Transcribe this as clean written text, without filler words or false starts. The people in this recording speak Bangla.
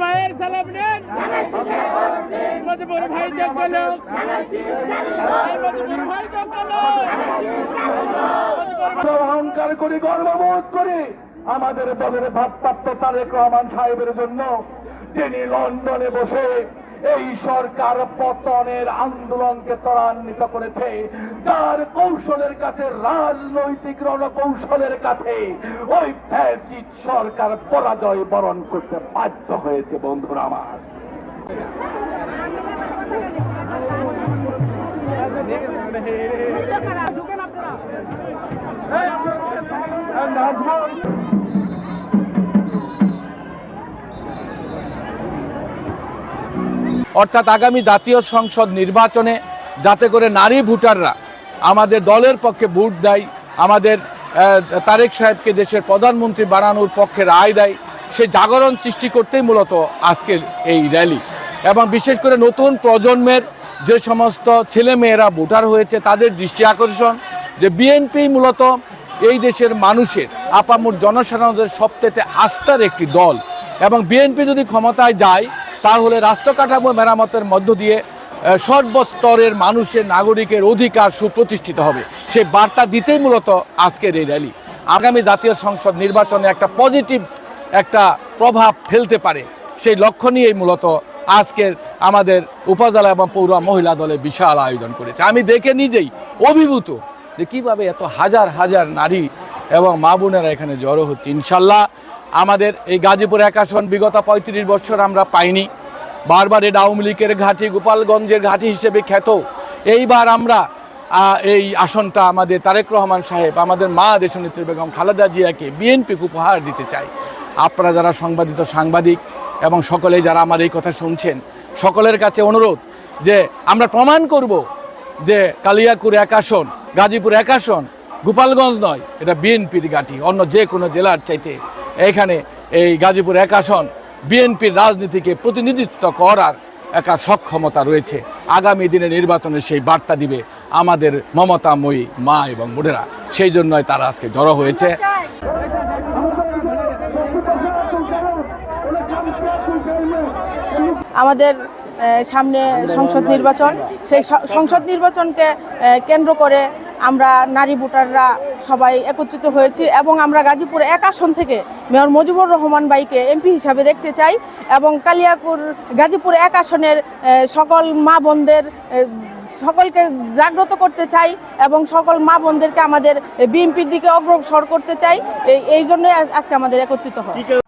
ভাইয়ের সালাম নেন, মুজিবুর ভাই জগলো, মুজিবুর ভাই জগলো। অহংকার করি, গর্ববোধ করি আমাদের দলের ভারপ্রাপ্ত তারেক রহমান সাহেবের জন্য, যিনি লন্ডনে বসে এই সরকার পতনের আন্দোলনকে ত্বরান্বিত করেছে, তার কৌশলের কাছে, রাজনৈতিক রণকৌশলের কাছে ওই ফ্যাসিস্ট সরকার পরাজয় বরণ করতে বাধ্য হয়েছে। বন্ধুরা আমার, অর্থাৎ আগামী জাতীয় সংসদ নির্বাচনে যাতে করে নারী ভোটাররা আমাদের দলের পক্ষে ভোট দেয়, আমাদের তারেক সাহেবকে দেশের প্রধানমন্ত্রী বানানোর পক্ষে রায় দেয়, সেই জাগরণ সৃষ্টি করতেই মূলত আজকের এই র্যালি। এবং বিশেষ করে নতুন প্রজন্মের যে সমস্ত ছেলেমেয়েরা ভোটার হয়েছে তাদের দৃষ্টি আকর্ষণ যে বিএনপি মূলত এই দেশের মানুষের আপামর জনসাধারণের সবচেয়ে আস্থার একটি দল, এবং বিএনপি যদি ক্ষমতায় যায় তাহলে রাষ্ট্র কাঠামো মেরামতের মধ্য দিয়ে সর্বস্তরের মানুষের নাগরিকের অধিকার সুপ্রতিষ্ঠিত হবে। সেই বার্তা দিতেই মূলত আজকের এই র্যালি। আগামী জাতীয় সংসদ নির্বাচনে একটা পজিটিভ একটা প্রভাব ফেলতে পারে সেই লক্ষ্য নিয়েই মূলত আজকের আমাদের উপজেলা এবং পৌর মহিলা দলে বিশাল আয়োজন করেছে। আমি দেখে নিজেই অভিভূত যে কিভাবে এত হাজার হাজার নারী এবং মা বোনেরা এখানে জড়ো হচ্ছে। ইনশাল্লাহ আমাদের এই গাজীপুর 1 আসন বিগত 35 বছর আমরা পাইনি। বারবার এটা আওয়ামী লীগের ঘাঁটি, গোপালগঞ্জের ঘাঁটি হিসেবে খ্যাত। এইবার আমরা এই আসনটা আমাদের তারেক রহমান সাহেব, আমাদের মা দেশনেত্রী বেগম খালেদা জিয়াকে বিএনপিকে উপহার দিতে চাই। আপনারা যারা সাংবাদিক এবং সকলেই যারা আমার এই কথা শুনছেন, সকলের কাছে অনুরোধ যে আমরা প্রমাণ করব যে কালিয়াকুর 1 আসন, গাজীপুর 1 আসন গোপালগঞ্জ নয়, এটা বিএনপির ঘাঁটি। অন্য যে কোনো জেলার চাইতে এখানে এই গাজীপুর 1 আসন বিএনপির রাজনীতিকে প্রতিনিধিত্ব করার একটা সক্ষমতা রয়েছে। আগামী দিনে নির্বাচনে সেই বার্তা দিবে আমাদের মমতাময়ী মা এবং বোনেরা। সেই জন্যই তারা আজকে জড়ো হয়েছে। আমাদের সামনে সংসদ নির্বাচন, সেই সংসদ নির্বাচনকে কেন্দ্র করে আমরা নারী ভোটাররা সবাই একত্রিত হয়েছি এবং আমরা গাজীপুর 1 আসন থেকে মেয়র মুজিবুর রহমান ভাইকে এমপি হিসাবে দেখতে চাই এবং কালিয়াকুর গাজীপুর 1 আসনের সকল মা বোনদের সকলকে জাগ্রত করতে চাই এবং সকল মা বোনদেরকে আমাদের বিএনপির দিকে অগ্রসর করতে চাই। এই জন্যই আজকে আমাদের একত্রিত হয়।